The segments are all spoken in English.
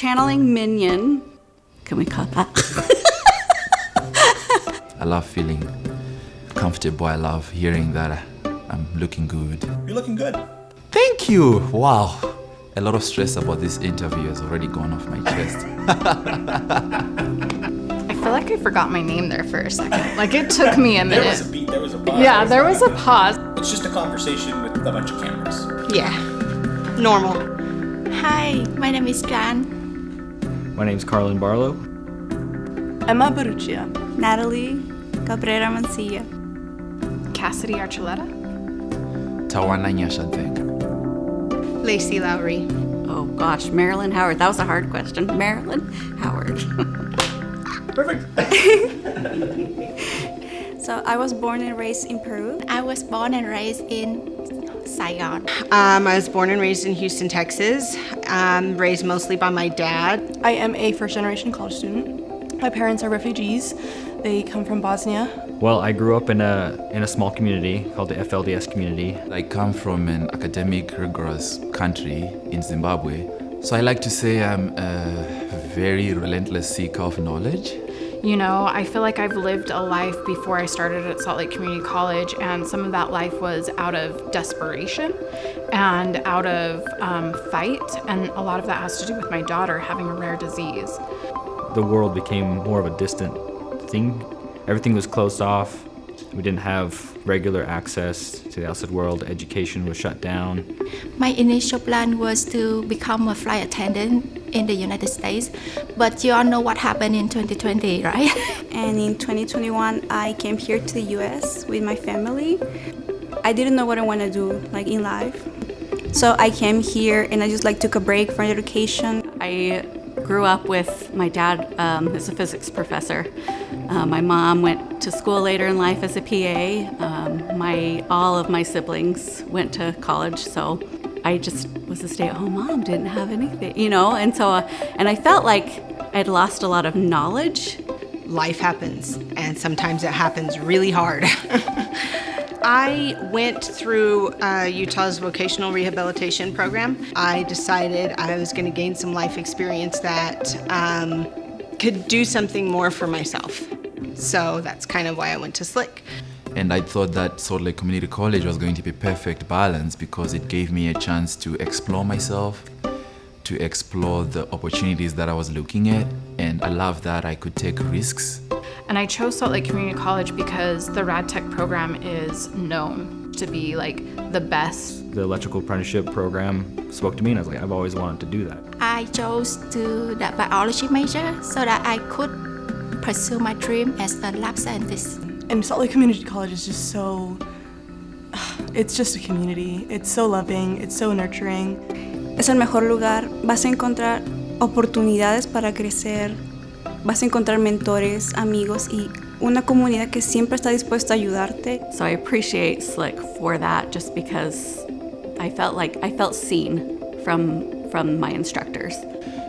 channeling minion. Can we cut that? I love feeling comfortable. I love hearing that I'm looking good. You're looking good. Thank you. Wow. A lot of stress about this interview has already gone off my chest. I feel like I forgot my name there for a second. Like, it took me a minute. There was a beat, there was a pause. Yeah, there was a pause. It's just a conversation with a bunch of cameras. Yeah. Normal. Hi, my name is Gan. My name's Carlin Barlow. Emma Baruchia. Natalie Cabrera Mancilla. Cassidy Archuleta. Tawana Nyashadek. Lacey Lowry. Oh gosh, Marilyn Howard. That was a hard question. Marilyn Howard. Perfect. So I was born and raised in Peru. I was born and raised in Saigon. I was born and raised in Houston, Texas. Raised mostly by my dad. I am a first-generation college student. My parents are refugees. They come from Bosnia. Well, I grew up in a small community called the FLDS community. I come from an academic, rigorous country in Zimbabwe. So I like to say I'm a very relentless seeker of knowledge. You know, I feel like I've lived a life before I started at Salt Lake Community College, and some of that life was out of desperation and out of fight, and a lot of that has to do with my daughter having a rare disease. The world became more of a distant thing. Everything was closed off. We didn't have regular access to the outside world. Education was shut down. My initial plan was to become a flight attendant in the United States, but you all know what happened in 2020, right? And in 2021, I came here to the US with my family. I didn't know what I want to do like in life. So I came here and I just like took a break from education. I grew up with my dad as a physics professor. My mom went to school later in life as a PA. All of my siblings went to college, so I just was a stay-at-home mom, didn't have anything, you know, and I felt like I'd lost a lot of knowledge. Life happens, and sometimes it happens really hard. I went through Utah's vocational rehabilitation program. I decided I was going to gain some life experience that could do something more for myself. So that's kind of why I went to SLCC. And I thought that Salt Lake Community College was going to be perfect balance because it gave me a chance to explore myself, to explore the opportunities that I was looking at, and I love that I could take risks. And I chose Salt Lake Community College because the Rad Tech program is known to be like the best. The electrical apprenticeship program spoke to me, and I was like, I've always wanted to do that. I chose to the biology major so that I could pursue my dream as a lab scientist. And Salt Lake Community College is just so, it's just a community. It's so loving, it's so nurturing. Es el mejor lugar. Vas a encontrar oportunidades para crecer. Vas a encontrar mentores, amigos y una comunidad que siempre está dispuesta a ayudarte. So I appreciate SLCC for that, just because I felt seen from my instructors.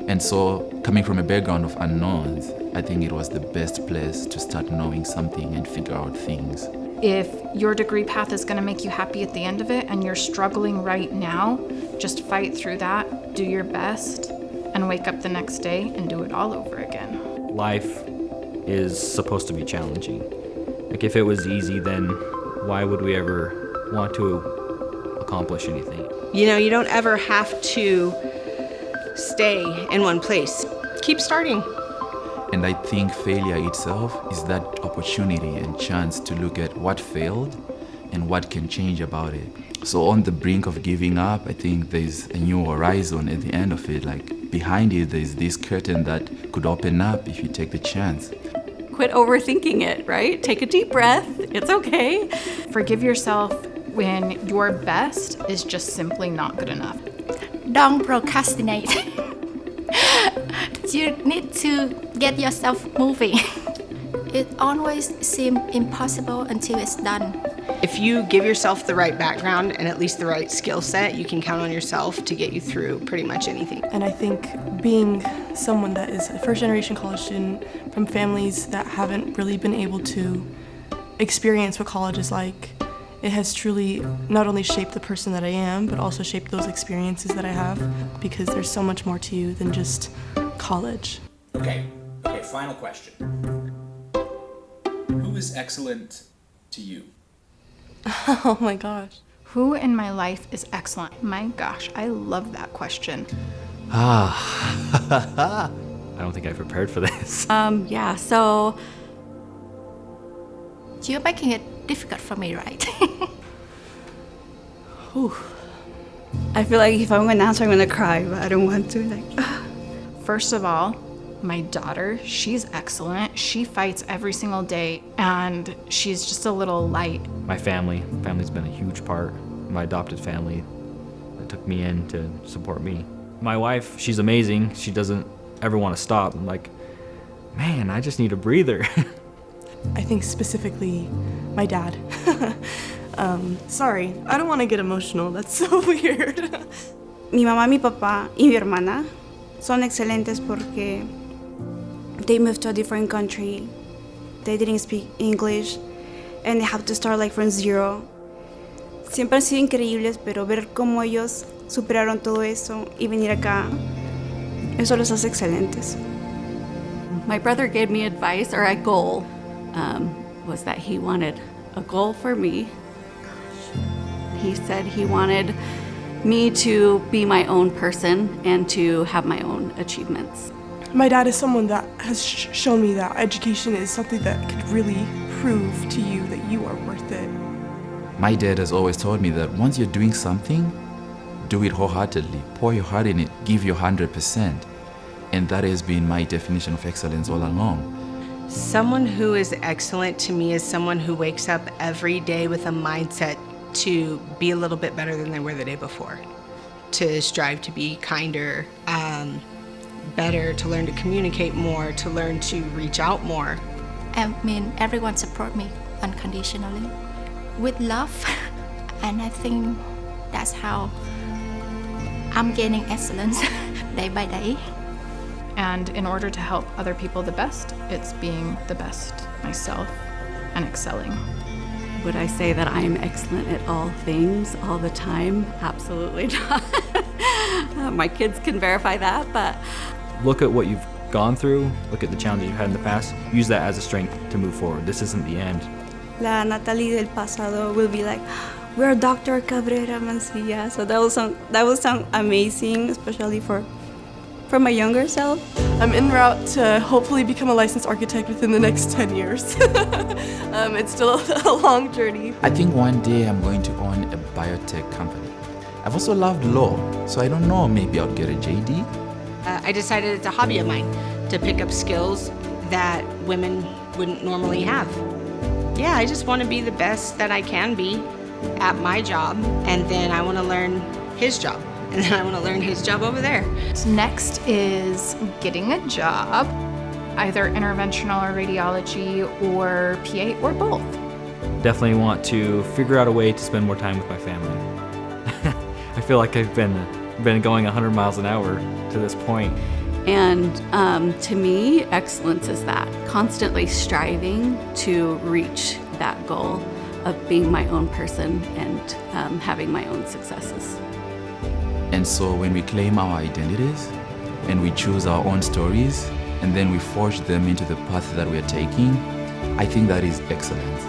And so, coming from a background of unknowns, I think it was the best place to start knowing something and figure out things. If your degree path is going to make you happy at the end of it and you're struggling right now, just fight through that, do your best, and wake up the next day and do it all over again. Life is supposed to be challenging. Like, if it was easy, then why would we ever want to accomplish anything? You know, you don't ever have to stay in one place. Keep starting. And I think failure itself is that opportunity and chance to look at what failed and what can change about it. So on the brink of giving up, I think there's a new horizon at the end of it. Like, behind it, there's this curtain that could open up if you take the chance. Quit overthinking it, right? Take a deep breath. It's okay. Forgive yourself when your best is just simply not good enough. Don't procrastinate. You need to get yourself moving. It always seems impossible until it's done. If you give yourself the right background and at least the right skill set, you can count on yourself to get you through pretty much anything. And I think being someone that is a first-generation college student from families that haven't really been able to experience what college is like, it has truly not only shaped the person that I am, but also shaped those experiences that I have, because there's so much more to you than just College. Okay, final question. Who is excellent to you? Oh my gosh. Who in my life is excellent? My gosh, I love that question. I don't think I prepared for this. Yeah, so You're making it difficult for me, right? I feel like if I'm gonna answer, I'm gonna cry, but I don't want to. First of all, my daughter, she's excellent. She fights every single day, and she's just a little light. My family's been a huge part. My adopted family that took me in to support me. My wife, she's amazing. She doesn't ever want to stop. I'm like, man, I just need a breather. I think specifically my dad. Sorry, I don't want to get emotional. That's so weird. Mi mamá, mi papá y mi hermana son excelentes porque they moved to a different country. They didn't speak English and they have to start like from zero. Siempre han sido increíbles, pero ver cómo ellos superaron todo eso y venir acá, eso los hace excelentes. my brother gave me advice, or a goal, was that he wanted a goal for me. He said he wanted me to be my own person and to have my own achievements. My dad is someone that has shown me that education is something that could really prove to you that you are worth it. My dad has always told me that once you're doing something, do it wholeheartedly, pour your heart in it, give your 100%. And that has been my definition of excellence all along. Someone who is excellent to me is someone who wakes up every day with a mindset to be a little bit better than they were the day before, to strive to be kinder, better, to learn to communicate more, to learn to reach out more. I mean, everyone support me unconditionally with love, and I think that's how I'm gaining excellence day by day. And in order to help other people the best, it's being the best myself and excelling. Would I say that I am excellent at all things all the time? Absolutely not. My kids can verify that, but Look at what you've gone through, look at the challenges you've had in the past, use that as a strength to move forward. This isn't the end. La Natalie del pasado will be like, we're Dr. Cabrera Mancilla. So that will sound amazing, especially for my younger self. I'm en route to hopefully become a licensed architect within the next 10 years. It's still a long journey. I think one day I'm going to own a biotech company. I've also loved law, so I don't know, maybe I'll get a JD. I decided it's a hobby of mine to pick up skills that women wouldn't normally have. Yeah, I just want to be the best that I can be at my job, and then I want to learn his job, and then I want to learn his job over there. So next is getting a job, either interventional or radiology or PA or both. Definitely want to figure out a way to spend more time with my family. I feel like I've been going 100 miles an hour to this point. And to me, excellence is that, constantly striving to reach that goal of being my own person and having my own successes. And so when we claim our identities and we choose our own stories and then we forge them into the path that we're taking, I think that is excellence.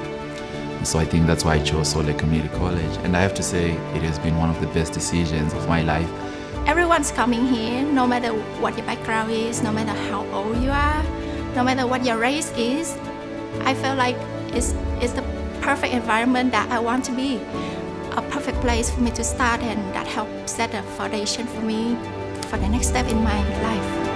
And so I think that's why I chose Salt Lake Community College. And I have to say, it has been one of the best decisions of my life. Everyone's coming here, no matter what your background is, no matter how old you are, no matter what your race is. I feel like it's the perfect environment that I want to be. A perfect place for me to start, and that helps set a foundation for me for the next step in my life.